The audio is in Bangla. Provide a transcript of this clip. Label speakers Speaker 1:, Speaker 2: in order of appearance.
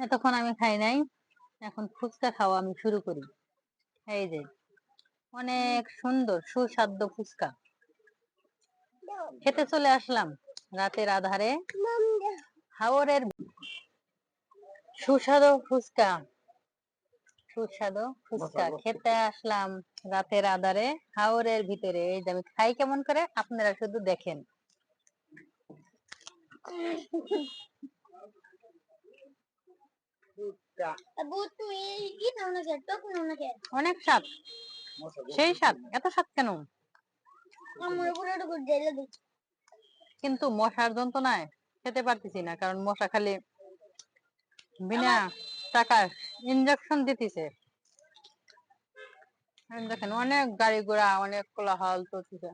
Speaker 1: এতক্ষণ আমি খাই নাই, এখন ফুচকা খাওয়া আমি শুরু করি। এই যে অনেক সুন্দর সুস্বাদু ফুচকা খেতে চলে আসলাম রাতের আধারে। হাওরের সুস্বাদু ফুচকা, সুস্বাদু ফুচকা খেতে আসলাম রাতের আধারে হাওরের ভিতরে। এই যে আমি খাই কেমন করে আপনারা শুধু দেখেন। অনেক স্বাদ, সেই স্বাদ। এত স্বাদ কেন? কিন্তু মশার যন্ত্রণায় খেতে পারতেছি না, কারণ মশা খালি বিনা টাকার ইনজেকশন দিতেছে। দেখেন অনেক গাড়ি ঘোড়া, অনেক কোলাহল চলতেছে।